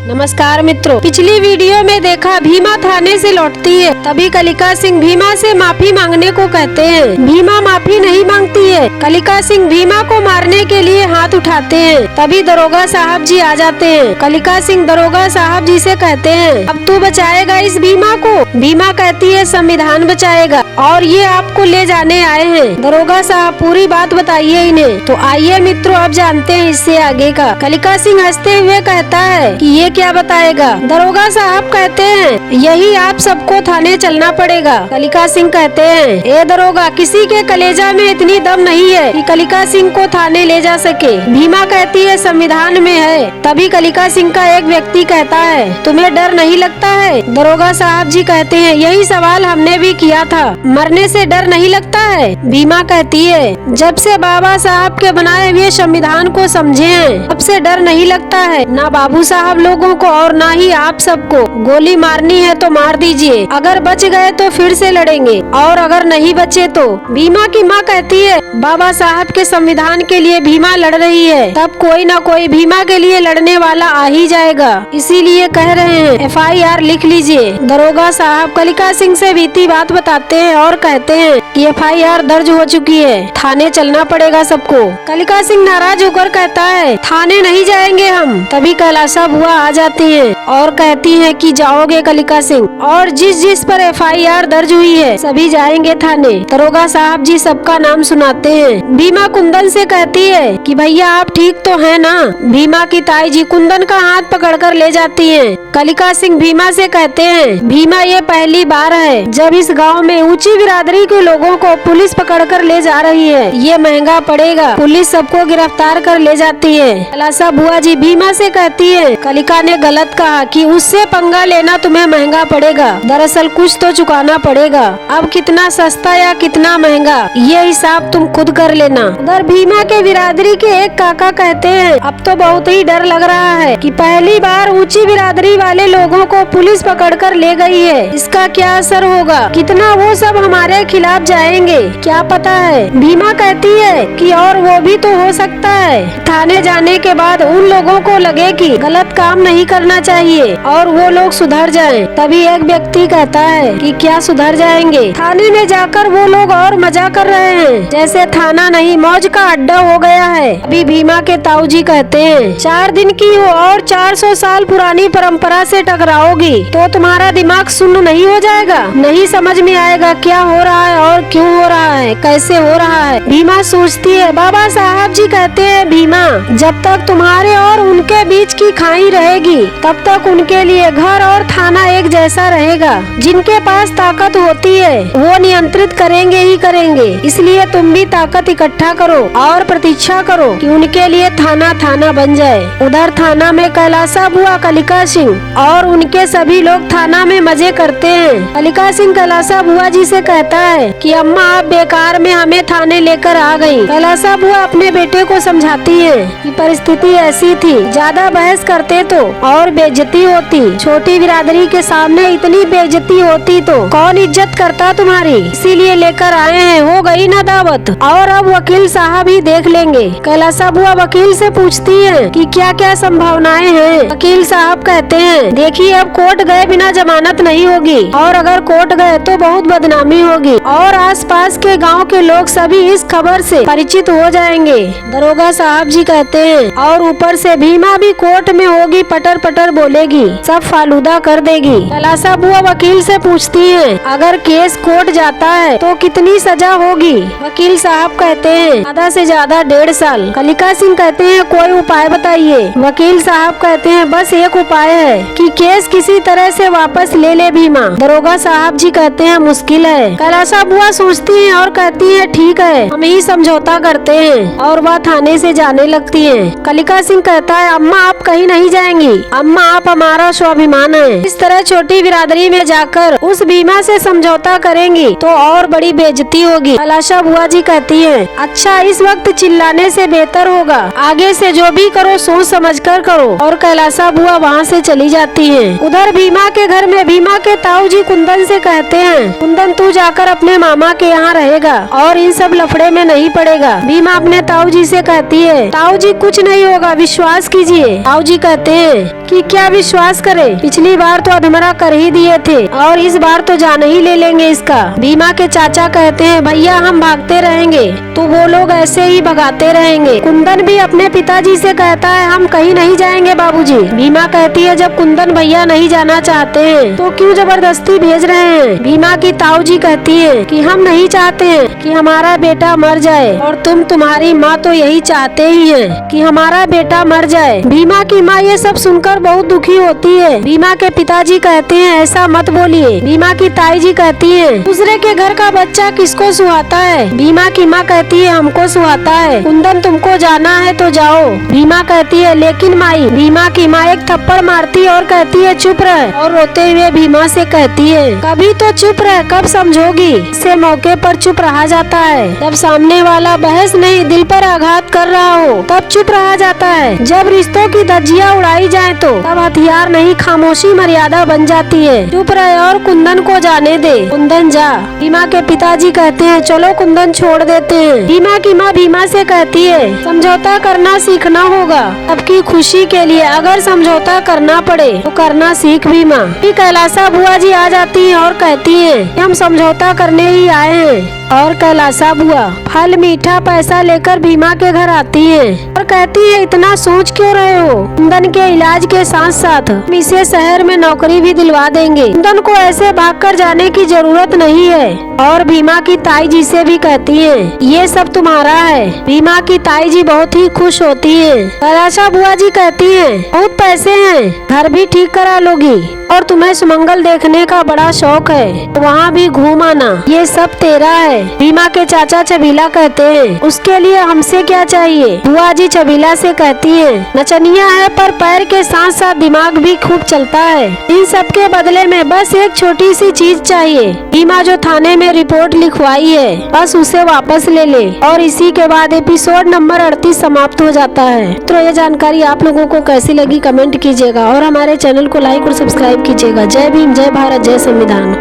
नमस्कार मित्रों, पिछली वीडियो में देखा भीमा थाने से लौटती है, तभी कलिका सिंह भीमा से माफी मांगने को कहते हैं। भीमा माफी नहीं मांगती है। कलिका सिंह भीमा को मारने के लिए हाथ उठाते हैं, तभी दरोगा साहब जी आ जाते हैं। कलिका सिंह दरोगा साहब जी से कहते हैं, अब तू बचाएगा इस भीमा को? भीमा कहती है, संविधान बचाएगा और ये आपको ले जाने आए हैं। दरोगा साहब पूरी बात बताइए इन्हें। तो आइए मित्रों, अब जानते हैं इससे आगे का। कलिका सिंह हंसते हुए कहता है कि ये क्या बताएगा? दरोगा साहब कहते हैं, यही आप सबको थाने चलना पड़ेगा। कलिका सिंह कहते हैं, ए दरोगा, किसी के कलेजा में इतनी दम नहीं है कि कलिका सिंह को थाने ले जा सके। भीमा कहती है, संविधान में है। तभी कलिका सिंह का एक व्यक्ति कहता है, तुम्हें डर नहीं लगता है? दरोगा साहब जी कहते हैं, यही सवाल हमने भी किया था, मरने से डर नहीं लगता है? भीमा कहती है, जब से बाबा साहब के बनाए हुए संविधान को समझे हैं, तब से डर नहीं लगता है। ना बाबू साहब लोगों को और ना ही आप सबको। गोली मारनी है तो मार दीजिए, अगर बच गए तो फिर से लड़ेंगे और अगर नहीं बचे तो। भीमा की माँ कहती है, बाबा साहब के संविधान के लिए भीमा लड़ रही है, तब कोई ना कोई भीमा के लिए लड़ने वाला आ ही जाएगा, इसीलिए कह रहे हैं FIR लिख लीजिए। दरोगा साहब कलिका सिंह से बीती बात बताते हैं और कहते हैं कि FIR दर्ज हो चुकी है, थाने चलना पड़ेगा सबको। कलिका सिंह नाराज होकर कहता है, थाने नहीं जाएंगे हम। तभी कैलाशा बुआ आ जाती है और कहती है कि जाओगे कलिका सिंह, और जिस जिस पर FIR दर्ज हुई है सभी जाएंगे थाने। दरोगा साहब जी सबका नाम सुनाते हैं। भीमा कुंदन से कहती है कि भैया आप ठीक तो है ना? भीमा की ताई जी कुंदन का हाथ पकड़कर ले जाती हैं। कलिका सिंह भीमा से कहते हैं, भीमा ये पहली बार है जब इस गांव में ऊंची बिरादरी के लोगों को पुलिस पकड़कर ले जा रही है, ये महंगा पड़ेगा। पुलिस सबको गिरफ्तार कर ले जाती है। कैलाशा बुआ जी भीमा से कहती है, कलिका ने गलत कहा कि उससे पंगा लेना तुम्हें महंगा पड़ेगा, दरअसल कुछ तो चुकाना पड़ेगा। अब कितना सस्ता या कितना महंगा, ये हिसाब तुम खुद कर लेना। उधर भीमा के बिरादरी के एक काका कहते हैं, अब तो बहुत ही डर लग रहा है कि पहली बार ऊंची बिरादरी वाले लोगों को पुलिस पकड़कर ले गई है, इसका क्या असर होगा, कितना वो सब हमारे खिलाफ जाएंगे, क्या पता है। भीमा कहती है कि और वो भी तो हो सकता है, थाने जाने के बाद उन लोगों को लगे कि गलत काम नहीं करना चाहिए और वो लोग सुधर जाएं। तभी एक व्यक्ति कहता है कि क्या सुधर जाएंगे, थाने में जाकर वो लोग और मजा कर रहे हैं, जैसे थाना नहीं मौज का अड्डा हो गया है। अभी भीमा के ताऊ जी कहते हैं, 4 दिन की हो और 400 साल पुरानी परंपरा से टकराओगी तो तुम्हारा दिमाग सुन्न नहीं हो जाएगा, नहीं समझ में आएगा क्या हो रहा है और क्यों हो रहा है, कैसे हो रहा है। भीमा सोचती है, बाबा साहब जी कहते हैं, भीमा जब तक तुम्हारे और उनके बीच की खाई रहेगी तब तक उनके लिए घर और थाना एक जैसा रहेगा। जिनके पास ताकत होती है वो नियंत्रित करेंगे ही करेंगे, इसलिए तुम भी ताकत इकट्ठा करो और प्रतीक्षा करो कि उनके लिए थाना थाना बन जाए। उधर थाना में कैलाशा बुआ, कलिका सिंह और उनके सभी लोग थाना में मजे करते हैं। कलिका सिंह कैलाशा बुआ जी से कहता है कि अम्मा आप बेकार में हमें थाने लेकर आ गयी। कैलाशा बुआ अपने बेटे को समझाती है कि परिस्थिति ऐसी थी, ज्यादा बहस करते तो और बेइज्जती होती, छोटी बिरादरी के सामने इतनी बेइज्जती होती तो कौन इज्जत करता तुम्हारी, इसीलिए लेकर आए हैं, हो गई ना दावत, और अब वकील साहब ही देख लेंगे। कैलाशा बुआ वकील से पूछती है कि क्या क्या संभावनाएं हैं। वकील साहब कहते हैं, देखिए अब कोर्ट गए बिना जमानत नहीं होगी और अगर कोर्ट गए तो बहुत बदनामी होगी और आसपास के गांव के लोग सभी इस खबर से परिचित हो जाएंगे। दरोगा साहब जी कहते हैं, और ऊपर से भीमा भी कोर्ट में होगी, पटर पटर बोलेगी, सब फालूदा कर देगी। कैलाशा बुआ वकील से पूछती है, अगर केस कोर्ट जाता है तो कितनी सजा होगी? वकील साहब कहते हैं, ज्यादा से ज्यादा 1.5 साल। कलिका सिंह कहते हैं, कोई उपाय बताइए। वकील साहब कहते हैं, बस एक उपाय है कि केस किसी तरह से वापस ले ले भीमा। दरोगा साहब जी कहते हैं, मुश्किल है। कैलाशा बुआ सोचती है और कहती है, ठीक है हम ही समझौता करते हैं, और वह थाने से जाने लगती है। कलिका सिंह कहता है, अम्मा आप कहीं नहीं जाएंगी, अम्मा आप हमारा स्वाभिमान है। इस तरह छोटी बिरादरी में जाकर उस भीमा से समझौता करेंगी तो और बड़ी बेइज्जती होगी। कैलाशा बुआ जी कहती है, अच्छा इस वक्त चिल्लाने से बेहतर होगा, आगे से जो भी करो सोच समझ कर करो। और कैलाशा बुआ वहाँ से चली जाती है। उधर भीमा के घर में भीमा के ताऊ जी कुंदन से कहते हैं, कुंदन तू जाकर अपने मामा के यहाँ रहेगा और इन सब लफड़े में नहीं पड़ेगा। भीमा अपने ताऊ जी से कहती है, ताऊ जी कुछ नहीं होगा, विश्वास कीजिए। ताऊ जी कहते हैं कि क्या विश्वास करे। पिछली बार तो अधमरा कर ही दिए थे और इस बार तो जान ही ले लेंगे इसका। भीमा के चाचा कहते हैं भैया हम भागते रहेंगे तो वो लोग ऐसे ही भगाते रहेंगे। कुंदन भी अपने पिताजी से कहता है हम कहीं नहीं जाएंगे बाबूजी। भीमा कहती है जब कुंदन भैया नहीं जाना चाहते हैं तो क्यों जबरदस्ती भेज रहे हैं। भीमा की ताऊ जी कहती है कि हम नहीं चाहते हैं कि हमारा बेटा मर जाए और तुम्हारी माँ तो यही चाहते ही है कि हमारा बेटा मर जाए। भीमा की माँ ये सब सुनकर बहुत दुखी होती है। भीमा के पिताजी कहते हैं ऐसा मत बोलिए। भीमा की ताई जी कहती है दूसरे के घर का बच्चा किसको सुहाता है। भीमा की माँ कहती है हमको सुहाता है। कुंदन तुमको जाना है तो जाओ। भीमा कहती है लेकिन माई। भीमा की माँ एक थप्पड़ मारती है और कहती है चुप रह और रोते हुए भीमा से कहती है कभी तो चुप रह कब समझोगी। से मौके पर चुप रहा जाता है। जब सामने वाला बहस नहीं दिल पर आघात कर रहा हो तब चुप रहा जाता है। जब रिश्तों की धज्जियां उड़ाई जाए तो तब हथियार नहीं खामोशी मर्यादा बन जाती है। चुप रहे और कुंदन को जाने दे। कुंदन जा। भीमा के पिताजी कहते हैं चलो कुंदन छोड़ देते हैं। भीमा की माँ भीमा से कहती है समझौता करना सीखना होगा सबकी खुशी के लिए। अगर समझौता करना पड़े तो करना सीख भीमा। कैलासा बुआ जी आ जाती है और कहती है हम समझौता करने ही आए हैं। और कैलासा बुआ फल मीठा पैसा लेकर भीमा के घर आती है और कहती है इतना सोच क्यों रहे हो। कुंदन के इलाज के साथ साथ हम इसे शहर में नौकरी भी दिलवा देंगे। कुंदन को ऐसे भागकर जाने की जरूरत नहीं है। और भीमा की ताई जी से भी कहती है ये सब तुम्हारा है। भीमा की ताई जी बहुत ही खुश होती है। कैलासा बुआ जी कहती है बहुत पैसे हैं घर भी ठीक करा लोगी और तुम्हें सुमंगल देखने का बड़ा शौक है वहाँ भी घूम आना ये सब तेरा है। भीमा के चाचा छबीला कहते हैं उसके लिए हमसे क्या चाहिए। बुआ जी छबीला से कहती है नचनिया है पर पैर के साथ साथ दिमाग भी खूब चलता है। इन सब के बदले में बस एक छोटी सी चीज चाहिए। भीमा जो थाने में रिपोर्ट लिखवाई है बस उसे वापस ले ले। और इसी के बाद एपिसोड नंबर 38 समाप्त हो जाता है। तो ये जानकारी आप लोगों को कैसी लगी कमेंट कीजिएगा और हमारे चैनल को लाइक और सब्सक्राइब कीजिएगा। जय भीम, जय भारत, जय संविधान।